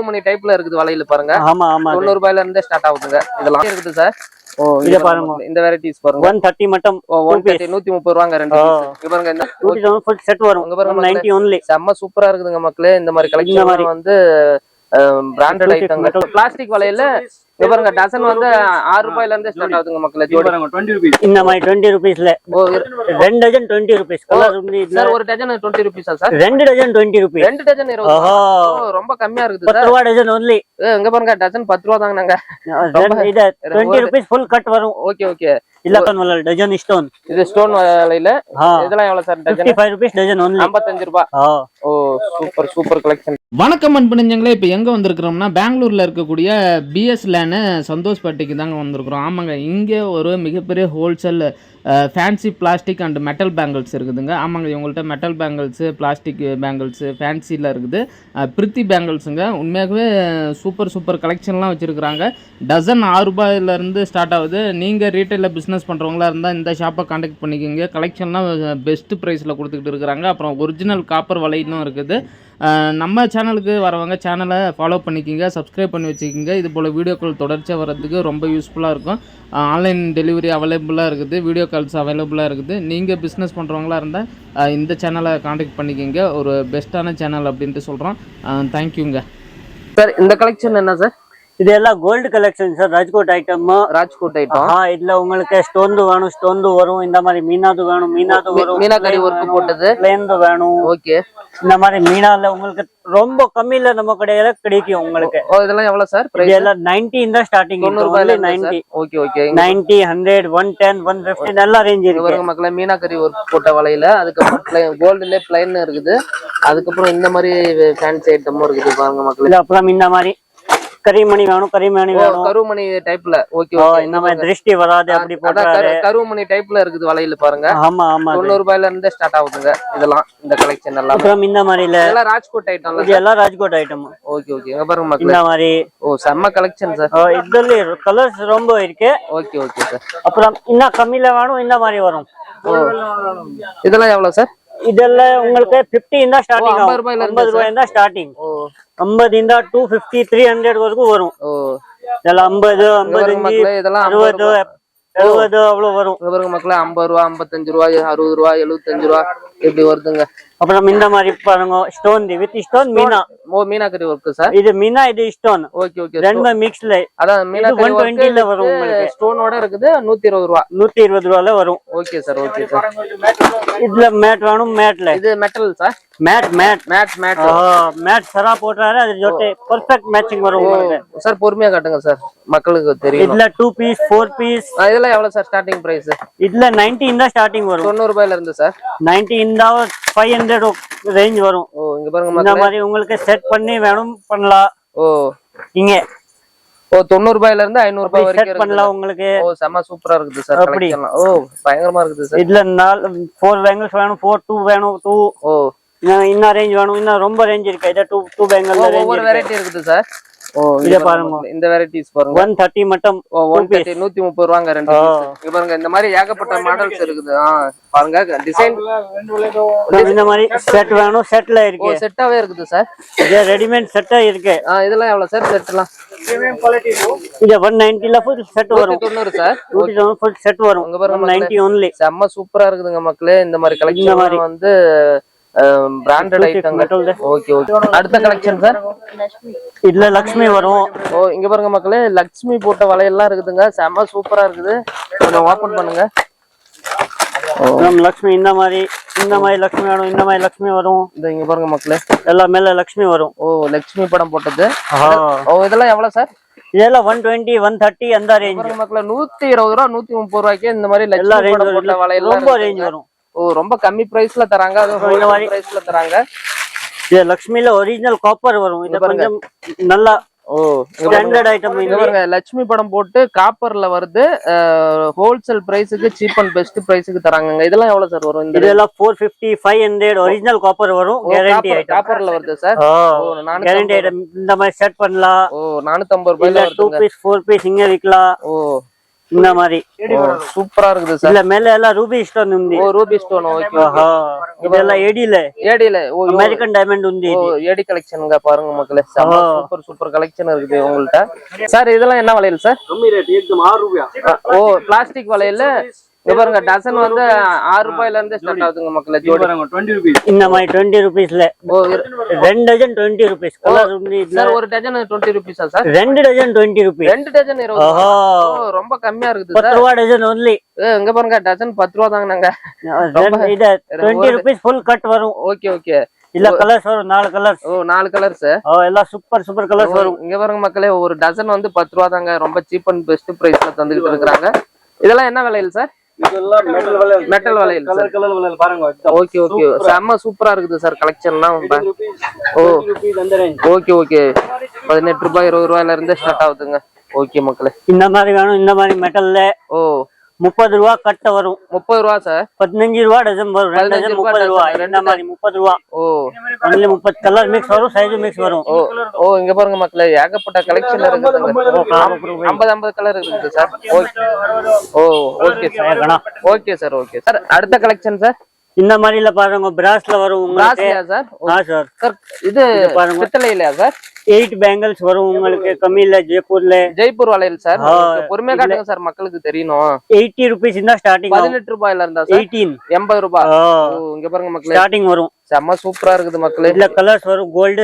மணி டைப்ல இருக்குது வளையல் பாருங்க. ஆமா ஆமா 90 ரூபாயில இருந்தே ஸ்டார்ட் ஆகுதுங்க. இதெல்லாம் இருக்குது சார். ஓ இத பாருங்க. இந்த வெரைட்டிஸ் பாருங்க. 130 மட்டும். 130 130 ரூபாங்க ரெண்டு பீஸ். இங்க பாருங்க இந்த 27 ஃபுல் செட் வரும். இங்க பாருங்க 90 only. செம்ம சூப்பரா இருக்குதுங்க மக்களே. இந்த மாதிரி கலெக்ஷன் வந்து பிராண்டட் ஐட்டங்கள். பிளாஸ்டிக் வளையல்ல இங்க பாருங்க டசன் வந்து 6 ரூபாயில இருந்து ஸ்டார்ட் ஆகுதுங்க மக்களே. ஜோடி 20 ரூபாய். இந்த மாதிரி 20 ரூபாய்ல. ஓ 2 டஜன் 20 ரூபாய். கலர் ఉంది சார். ஒரு டஜன் 20 ரூபாய்ஸா சார்? 2 டஜன் 20 ரூபாய். 2 டஜன் 20. ஓ ரொம்ப கம்மியா இருக்குது சார். 10 ரூபாய் டஜன் only. இங்க பாருங்க டஜன் 10 ரூபாய் தாங்க நாங்க. இது 20 ரூபாய் ஃபுல் கட் வரும். Okay okay. இல்ல பண்ணல டஜன் ஸ்டோன். இது ஸ்டோன் வளையல. இதெல்லாம் எவ்வளவு சார் டஜன்? 55 ரூபாய் டஜன் only. 55 ரூபாய். ஓ சூப்பர் சூப்பர் கலெக்ஷன். வணக்கம் அன்புனங்களே. இப்போ எங்கே வந்திருக்கிறோம்னா பெங்களூரில் இருக்கக்கூடிய பிஎஸ் லேனு சந்தோஷ்பேட்டைக்கு தாங்க வந்திருக்கிறோம். ஆமாங்க, இங்கே ஒரு மிகப்பெரிய wholesale fancy plastic and metal bangles இருக்குதுங்க. ஆமாங்க, இவங்கள்ட்ட மெட்டல் பேங்கிள்ஸு, பிளாஸ்டிக் பேங்கிள்ஸு, ஃபேன்சியில் இருக்குது. பிரித்தி பேங்கிள்ஸுங்க. உண்மையாகவே சூப்பர் சூப்பர் கலெக்ஷன்லாம் வச்சுருக்குறாங்க. டசன் 6 ரூபாயிலேருந்து ஸ்டார்ட் ஆகுது. நீங்கள் ரீட்டைலில் பிஸ்னஸ் பண்ணுறவங்களா இருந்தால் இந்த ஷாப்பை கான்டாக்ட் பண்ணிக்கோங்க. கலெக்ஷன்லாம் பெஸ்ட்டு ப்ரைஸில் கொடுத்துக்கிட்டு இருக்கிறாங்க. அப்புறம் ஒரிஜினல் காப்பர் வளையலும் இருக்குது. நம்ம சேனலுக்கு வரவங்க சேனலை ஃபாலோ பண்ணிக்கிங்க, சப்ஸ்கிரைப் பண்ணி வச்சுக்கிங்க. இது போல் வீடியோக்கள் தொடர்ச்சியாக வர்றதுக்கு ரொம்ப யூஸ்ஃபுல்லாக இருக்கும். ஆன்லைன் டெலிவரி அவைலபிளாக இருக்குது, வீடியோ கால்ஸ் அவைலபிளாக இருக்குது. நீங்கள் பிஸ்னஸ் பண்ணுறவங்களா இருந்தால் இந்த சேனலை கான்டாக்ட் பண்ணிக்கிங்க. ஒரு பெஸ்ட்டான சேனல் அப்படின்ட்டு சொல்கிறோம். தேங்க்யூங்க சார். இந்த கலெக்ஷன் என்ன சார்? இதெல்லாம் gold collection sir. Rajkot item. Rajkot item. இதுல உங்களுக்கு ஸ்டோன் வேணும், ஸ்டோன் வரும். இந்த மாதிரி மீனாது வேணும், மீனாது வரும். மீனாக்கரி ஒர்க் போட்டது பிளேன் வேணும். ஓகே. இந்த மாதிரி மீனால உங்களுக்கு ரொம்ப கம்மியில நம்ம கடையில கிடைக்கும் உங்களுக்கு. இதெல்லாம் எவ்வளவு சார் பிரைஸ்? இதெல்லாம் 90 இந்த ஸ்டார்டிங். 90 ரூபாயில 90. Okay okay. 90, 100, 110, 150 நல்ல ரேஞ்ச் இருக்கு. இவங்க மக்களே மீனாக்கரி ஒர்க் போட்ட வளையல. அதுக்கப்புறம் கோல்டுல பிளைன் இருக்குது. அதுக்கப்புறம் இந்த மாதிரி ஃபேன்சி ஐட்டமும் இருக்குது பாருங்க மக்களே. அப்புறம் இந்த மாதிரி கரிமணி வேணும், கரிமணி வேணும். கருமணி டைப்ல. Okay okay. இந்த மாதிரி திருஷ்டி வராது அப்படி போட்டாரு. கருமணி டைப்ல இருக்குது வளையல் பாருங்க. ஆமா ஆமா. 90 ரூபாயில இருந்து ஸ்டார்ட் ஆகுதுங்க. இதெல்லாம் இந்த கலெக்ஷன் எல்லாம். அப்புறம் இந்த மாதிரில எல்லாம் ராஜ்கோட் ஐட்டம். இதெல்லாம் ராஜ்கோட் ஐட்டம். Okay okay. இங்க பாருங்க மக்களே. இந்த மாதிரி ஓ செம்ம கலெக்ஷன் சார். இதுல கலர்ஸ் ரொம்ப இருக்கு. Okay okay sir. அப்புறம் இன்னும் கம்மியில வேணும், இந்த மாதிரி வரும். இதெல்லாம் எவ்வளவு சார்? இதெல்லாம் உங்களுக்கு 50 இந்த ஸ்டார்டிங். 50 ரூபாய் இந்த ஸ்டார்டிங். 50 இந்த 250, 300 வரைக்கும் வரும். இதெல்லாம் 50, 55, இதெல்லாம் 60, 70 அவ்வளவு வரும். பாருங்க மக்களே. 50 ரூபாய், 55 ரூபாய், 60 ரூபாய், 75 ரூபாய் இப்படி வருதுங்க. அப்புறம் இந்த மாதிரி பாருங்க stone with stone meena. Oh meenakari work sir. இது மீனா, இது ஸ்டோன். Okay okay. ரெண்டு மிக்ஸ்ல. அதான் மீனாக்கரி 120ல வரும் உங்களுக்கு. ஸ்டோனோட இருக்குது 120 ரூபாய். 120 ரூபாயில வரும். Okay sir okay sir. இதுல மேட் வேணும், மேட்ல. இது metal sir. Matte matte matte matte. Matte சரா போட்டாரு. அது ஜோட்டே பெர்ஃபெக்ட் மேட்சிங் வரும் உங்களுக்கு. சார் பொறுமையா காட்டுங்க சார், மக்களுக்கு தெரியும். இதுல 2 பீஸ், 4 பீஸ். இதெல்லாம் எவ்வளவு சார் ஸ்டார்டிங் பிரைஸ்? இதுல 90 இந்த ஸ்டார்டிங் வரும். 90 ரூபாயில இருந்து சார். 90 இந்த 500 ரேஞ்ச் வரும். ஓ இங்க பாருங்க இந்த மாதிரி உங்களுக்கு செட் பண்ணி வேணும் பண்ணலாம். ஓ இங்க ஓ 90 ரூபாயில இருந்து 500 ரூபாய் வரைக்கும் செட் பண்ணலாம் உங்களுக்கு. ஓ செம சூப்பரா இருக்குது சார் கலெக்ஷன். ஓ பயங்கரமா இருக்குது சார். இதுல 4 பேங்கிள்ஸ் வேணும், 4 2 வேணும், 2. ஓ இன்ன ரேஞ்ச் வேணும். இன்னும் ரொம்ப ரேஞ்ச் இருக்கு. இத 2 பேங்கிள் ரேஞ்ச். ஒவ்வொரு வெரைட்டி இருக்குது சார். ஓ இத பாருங்க. இந்த வெரைட்டிஸ் பாருங்க. 130 மட்டும். 130 130 ரூபாங்க ரெண்டு பீஸ். இங்க பாருங்க இந்த மாதிரி ஏகப்பட்ட மாடல்ஸ் இருக்குது. பாருங்க டிசைன். இந்த மாதிரி செட் வேணும், செட்ல இருக்கு. ஓ செட்டாவே இருக்குது சார். இது ரெடிமேட் செட்டா இருக்கு. இதெல்லாம் எவ்வளவு சார் செட்லாம்? பிரீமியம் குவாலிட்டி இது 190 ல ஃபுல் செட் வரும். 190 சார். 190 ஃபுல் செட் வரும். இங்க பாருங்க 190 only. செம்ம சூப்பரா இருக்குதுங்க மக்களே. இந்த மாதிரி கலெக்ஷன் வந்து பிராண்டட் ஐட்டங்கள். Okay okay. அடுத்த கலெக்ஷன் சார். இதுல லக்ஷ்மி வரும். ஓ இங்க பாருங்க மக்களே. லக்ஷ்மி போட்ட வளையல்லாம் இருக்குதுங்க. செம்ம சூப்பரா இருக்குது. கொஞ்சம் ஓபன் பண்ணுங்க. லக்ஷ்மி இந்த மாதிரி லக்ஷ்மி வேணும். இந்த மாதிரி லக்ஷ்மி வரும். இங்க பாருங்க மக்களே. எல்லா மேல லக்ஷ்மி வரும். ஓ லக்ஷ்மி படம் போட்டது. ஓ இதெல்லாம் எவ்வளவு சார்? இதெல்லாம் 120, 130 அந்த ரேஞ்ச். மக்களே 120 ரூபாய், 130 ரூபாய்க்கு இந்த மாதிரி லக்ஷ்மி படம் போட்ட வளையல் ரொம்ப ரேஞ்ச் வரும். ஓ ரொம்ப கம்மி பிரைஸ்ல தராங்க. அது இந்த மாதிரி பிரைஸ்ல தராங்க. இது லக்ஷ்மில ஒரிஜினல் காப்பர் வரும். இது கொஞ்சம் நல்லா ஸ்டாண்டர்ட் ஐட்டம். இங்க பாருங்க லட்சுமி படம் போட்டு காப்பர்ல வருது. ஹோல்சேல் பிரைஸ்க்கு சீப் அண்ட் பெஸ்ட் பிரைஸ்க்கு தராங்க. இதெல்லாம் எவ்வளவு சார் வரும்? இதெல்லாம் 450, 500 ஒரிஜினல் காப்பர் வரும். Guarantee item. காப்பர்ல வருது சார். Guarantee item. இந்த மாதிரி செட் பண்ணலாம். ஓ 450 ரூபாயில 2 பீஸ், 4 பீஸ் இங்க விக்கலாம். ஓ இந்த மாதிரி சூப்பரா இருக்குது சார். இல்ல மேல எல்லாம் ரூபி ஸ்டோன் ఉంది. ஓ ரூபி ஸ்டோன். ஓகே ஆஹா இதெல்லாம் ஏடில ஓ அமெரிக்கன் டைமண்ட் ఉంది. ஓ ஏடி கலெக்ஷனுங்க பாருங்க மக்களே. சூப்பர் சூப்பர் கலெக்ஷன் இருக்குது உங்கள்ட்ட சார். இதெல்லாம் என்ன வளையல் சார்? கம்மி ரேட் एकदम 6 ரூபாய். ஓ பிளாஸ்டிக் வளையல். இங்க பாருங்க டசன் வந்து 6 ரூபாயில இருந்து ஸ்டார்ட் ஆகுதுங்க மக்களே. ஜோடி பாருங்க 20 ரூபாய். இந்த மாதிரி 20 ரூபீஸ்ல ஓ 2 டஜன் 20 ரூபீஸ் கலர் ఉంది. சார் ஒரு டஜன் 20 ரூபீஸா sir? 2 dozen 20 rupees. 2 dozen 20. Oh ரொம்ப கம்மியா இருக்குது 10 சார். ரூபாய் டஜன் only. இங்க பாருங்க டஜன் 10 ரூபாய் தாங்க நாங்க. இத 20 ரூபீஸ் ஃபுல் கட் வரும். Okay okay. இல்ல கலர்ஸ் வரும் 4 கலர்ஸ். ஓ 4 கலர்ஸ். எல்லாம் சூப்பர் கலர்ஸ் வரும். இங்க பாருங்க மக்களே ஒரு டசன் வந்து 10 ரூபாய் தாங்க. ரொம்ப சீப் அண்ட் பெஸ்ட் பிரைஸ்ல தந்துகிட்டு இருக்காங்க. இதெல்லாம் என்ன வளையல் சார்? இதெல்லாம் மெட்டல் வளையல். மெட்டல் வளையல். கலர் வளையல் பாருங்க. Okay okay. செம்ம சூப்பரா இருக்குது சார் கலெக்ஷன்லாம். ஓ அந்த ரேஞ்ச். Okay okay. 18 ரூபாய் 20 ரூபாயில இருந்து ஸ்டார்ட் ஆகுதுங்க. ஓகே மக்களே. இந்த மாதிரி வேணும். இந்த மாதிரி மெட்டல்ல ஓ 30 ரூபாய் கட்ட வரும். 30 ரூபாய் சார். 15 ரூபாய் டஜன் வரும். 2 டஜன் 30 ரூபாய். இந்த மாதிரி 30 ரூபாய். ஓ only 30 கலர் மிக்ஸ் வரும். சைஸ் மிக்ஸ் வரும். ஓ ஓ இங்க பாருங்க மக்களே ஏகப்பட்ட கலெக்ஷன் இருக்குது. 50 கலர் இருக்குது sir. Oh okay sir. Okay sir. Okay sir. அடுத்த கலெக்ஷன் சார். இந்த மாதிரில பாருங்க பிராஸ்ல வரும் உங்களுக்கு. பிராஸ்லயா சார்? சார் சார் இது பாருங்க பித்தளையிலயா சார்? 8 பேங்கிள்ஸ் வரும் உங்களுக்கு. கம்மியில ஜெய்ப்பூர் வளையல் சார். பொறுமையா காட்டுங்க சார் மக்களுக்கு தெரியணும். 80 ரூபீஸ் இந்த ஸ்டார்டிங். 18 ரூபாயில இருந்தா சார்? 80 ரூபாய். இங்க பாருங்க மக்களே ஸ்டார்டிங் வரும். செம்ம சூப்பரா இருக்குது மக்களே. இதுல கலர்ஸ் வரும். கோல்ட்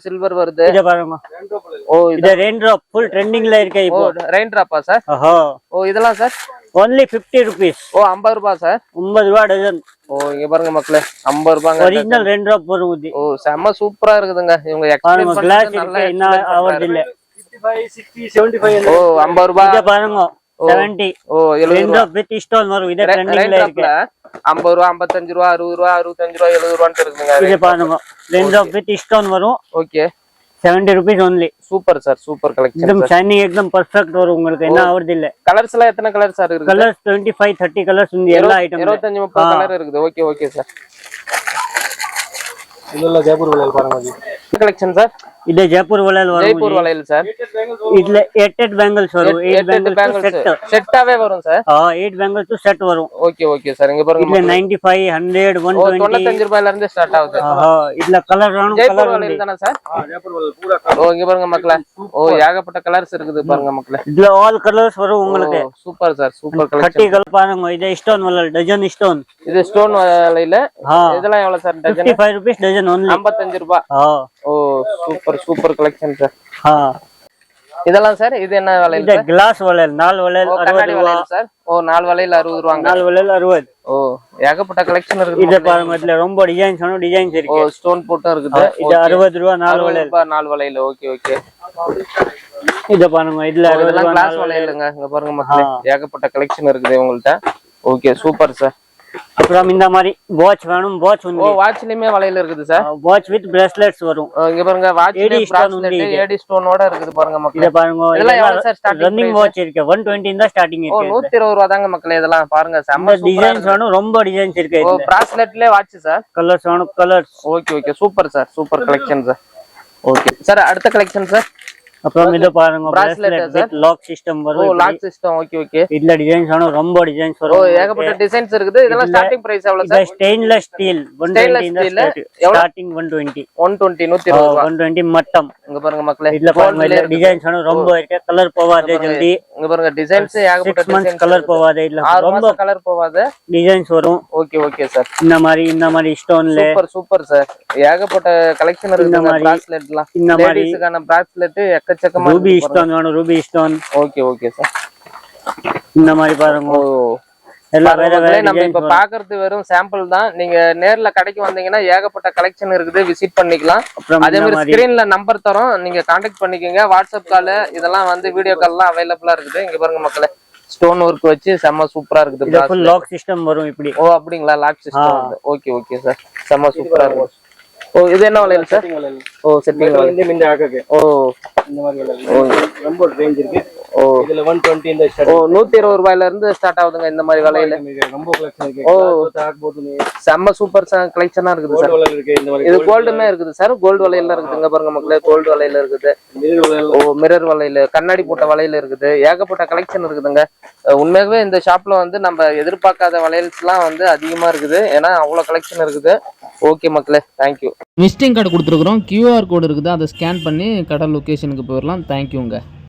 சில்வர் வருது. இத பாருங்க. ஓ இது ரெயின் டிராப் ஃபுல் ட்ரெண்டிங்ல இருக்கு இப்போ. Rain டிராப்பா sir? ஓ இதெல்லாம் சார் only 50 rupees. ஓ 50 ரூபாய் சார். 50 ரூபாய் டஜன். ஓ இங்க பாருங்க மக்களே 50 ரூபாய்ங்க. ஒரிஜினல் ரெயின் டிராப் வரும் இது. ஓ செம்ம சூப்பரா இருக்குதுங்க. இவங்க எக்ஸ்பிளைன் கிளாஸ் இருக்கு. என்ன ஆவர்ட் இல்ல. 55 60 75. ஓ 50 ரூபாய். இத பாருங்க 70. ஓ 70 ரெயின் டிராப் வித் ஸ்டோன் வரும். இது ட்ரெண்டிங்ல இருக்கு. 50 ரூபாய் 55 ரூபாய் 60 ரூபாய் 65 ரூபாய் 70 ரூபாய்னு இருக்குங்க. இத பாருங்க ரெயின் டிராப் வித் ஸ்டோன் வரும். Okay 70 rupees only. Super sir. Super collection. एकदम ஷைனிங் एकदम பெர்ஃபெக்ட் வரும் உங்களுக்கு. என்ன ஆவர்ட் இல்ல. கலர்ஸ் எல்லாம் எத்தனை கலர் சார் இருக்கு? கலர்ஸ் 25 30 கலர்ஸ் ఉంది. எல்லா ஐட்டம் 25 30 கலர் இருக்குது. Okay okay sir. இதெல்லாம் ஜெய்ப்பூர் வளையல் பாருங்க. இது கலெக்ஷன் சார். இது ஜெய்ப்பூர் வளையல் வரும். ஜெய்ப்பூர் வளையல் சார். இதுல 8 பேங்கிள்ஸ் வரும். 8 பேங்கிள்ஸ் செட். செட்டாவே வரும் சார். 8 பேங்கிள்ஸ் செட் வரும். Okay okay sir. இங்க பாருங்க இதுல 95 100 120 95 ரூபாயில இருந்து ஸ்டார்ட் ஆகுது. இதுல கலர் வேணும். ஜெய்ப்பூர் வளையல் தானே சார்? ஜெய்ப்பூர் வளையல் பூரா. ஓ இங்க பாருங்க மக்களே. ஓ ஏகப்பட்ட கலர்ஸ் இருக்குது பாருங்க மக்களே. இதுல ஆல் கலர்ஸ் வரும் உங்களுக்கு. Super sir. Super 30 collection. Colour பாருங்க. இது ஸ்டோன் வளையல் டஜன் ஸ்டோன். இது ஸ்டோன் வளையல். இதெல்லாம் எவ்வளவு sir dozen? 55 rupees dozen only. 55 ரூபாய். ஓ சூப்பர் கலெக்ஷன் சார். இதெல்லாம் சார் இது என்ன வளையல்? இது கிளாஸ் வளையல். 4 வளையல் 60 ரூபாய் சார். ஓ 4 வளையல் 60 ரூபாங்க. 4 வளையல் 60. ஓ ஏகப்பட்ட கலெக்ஷன் இருக்குது. இத பாருங்க. இதுல ரொம்ப டிசைன்ஸ் வேணும். டிசைன்ஸ் இருக்கு. ஓ ஸ்டோன் போட்டும் இருக்குது. இது 60 ரூபாய் 4 வளையல். 4 வளையல். Okay okay. இத பாருங்க. இதுல 60 இதெல்லாம் ரூபாய் கிளாஸ் வளையலுங்க. இங்க பாருங்க மக்களே ஏகப்பட்ட கலெக்ஷன் இருக்குது உங்கள்ட்ட. Okay super sir. அப்புறம் இந்த மாதிரி வாட்ச் வேணும். வாட்ச் வந்து ஓ வாட்ச்லயுமே வளையல் இருக்குது சார். வாட்ச் வித் பிரேஸ்லெட்ஸ் வரும். இங்க பாருங்க வாட்ச்ல பிரேஸ்லெட் ஏடி ஸ்டோனோட இருக்குது பாருங்க மக்களே. இத பாருங்க. இதெல்லாம் எவ்வளவு சார் ஸ்டார்டிங்? ரன்னிங் வாட்ச் இருக்கு. 120 தான் ஸ்டார்டிங் ஓ இருக்கு. 120 ரூபாய் தாங்க மக்களே. இதெல்லாம் பாருங்க செம்ம டிசைன்ஸ் வேணும். ரொம்ப டிசைன்ஸ் இருக்கு. ஓ பிரேஸ்லெட்லயே வாட்ச் சார். கலர்ஸ் வேணும். Colours. Okay okay super sir. Super collection sir. Okay sir. அடுத்த கலெக்ஷன் சார். அப்புறம் இத பாருங்க. பிரேஸ்லெட் வித் லாக் சிஸ்டம் வரும். ஓ லாக் சிஸ்டம். Okay okay. இதுல டிசைன்ஸ் வேணும். ரொம்ப டிசைன்ஸ் வரும். ஓ ஏகப்பட்ட டிசைன்ஸ் இருக்குது. இதெல்லாம் ஸ்டார்டிங் பிரைஸ் எவ்வளவு சார்? இது ஸ்டெயின்லெஸ் ஸ்டீல் 120 தான் ஸ்டார்டிங். 120 120 ரூபாய். 120 மட்டம். இங்க பாருங்க மக்களே. இதுல பாருங்க டிசைன்ஸ் வேணும். ரொம்ப இருக்கு. கலர் போவாதே ஜல்தி. இங்க பாருங்க டிசைன்ஸ் ஏகப்பட்ட 6 months கலர் போவாதே. இல்ல ரொம்ப கலர் போவாதே. டிசைன்ஸ் வரும். Okay okay sir. இந்த மாதிரி ஸ்டோன்ல சூப்பர் சார். ஏகப்பட்ட கலெக்ஷன் இருக்குங்க. பிரேஸ்லெட்லாம் இந்த மாதிரி லேடிஸ்க்கான பிரேஸ்லெட் எக்கச்சக்கமா ரூபி ஸ்டோன் வேணும். Ruby stone. Okay okay sir. இந்த மாதிரி பாருங்க. எல்லாம் வேற வேற நம்ம இப்ப பாக்குறது வெறும் சாம்பிள் தான். நீங்க நேர்ல கடைக்கு வந்தீங்கன்னா ஏகப்பட்ட கலெக்ஷன் இருக்குது. விசிட் பண்ணிக்கலாம். அதே மாதிரி ஸ்கிரீன்ல நம்பர் தரோம். நீங்க கான்டாக்ட் பண்ணிக்கோங்க. வாட்ஸ்அப் கால் இதெல்லாம் வந்து வீடியோ கால்லாம் அவைலபிளா இருக்குது. இங்க பாருங்க மக்களே ஸ்டோன் ஒர்க் வச்சு செம்ம சூப்பரா இருக்குது. இது ஃபுல் லாக் சிஸ்டம் வரும் இப்படி. ஓ அப்படிங்களா? லாக் சிஸ்டம் வந்து. Okay okay sir. செம்ம சூப்பரா இருக்கு. ஓ இது என்ன வளையல் சார்? ஓ செட்டிங் வளையல். இந்த ஆகக்கு. ஓ இந்த மாதிரி வளையல். ரொம்ப ரேஞ்ச் இருக்கு. ஓ இதுல 120 இந்த ஓ 120 ரூபாயில இருந்து ஸ்டார்ட் ஆகுதுங்க இந்த மாதிரி விலையில. ரொம்ப கலெக்ஷன் இருக்கு. ஓ டாக் போட்டுனே செம்ம சூப்பர் கலெக்ஷனா இருக்குது சார். கோல்ட் இருக்கு இந்த மாதிரி. இது கோல்டுமே இருக்குது சார். கோல்டு வலையில இருக்குதுங்க பாருங்க மக்களே. கோல்டு வலையில இருக்குது. ஓ மிரர் வலையில, கண்ணாடி போட்ட வலையில இருக்குது. ஏகப்பட்ட கலெக்ஷன் இருக்குதுங்க. உண்மையாகவே இந்த ஷாப்ல வந்து நம்ம எதிர்பார்க்காத வளையல்ஸ்லாம் வந்து அதிகமா இருக்குது. ஏன்னா அவ்வளவு கலெக்ஷன் இருக்குது. ஓகே மக்களே, தேங்க்யூ. விசிட்டிங் கார்டு கொடுத்துருக்குறோம், QR கோடு இருக்குது, அதை ஸ்கேன் பண்ணி கடை லொக்கேஷனுக்கு போயிடலாம். தேங்க்யூங்க.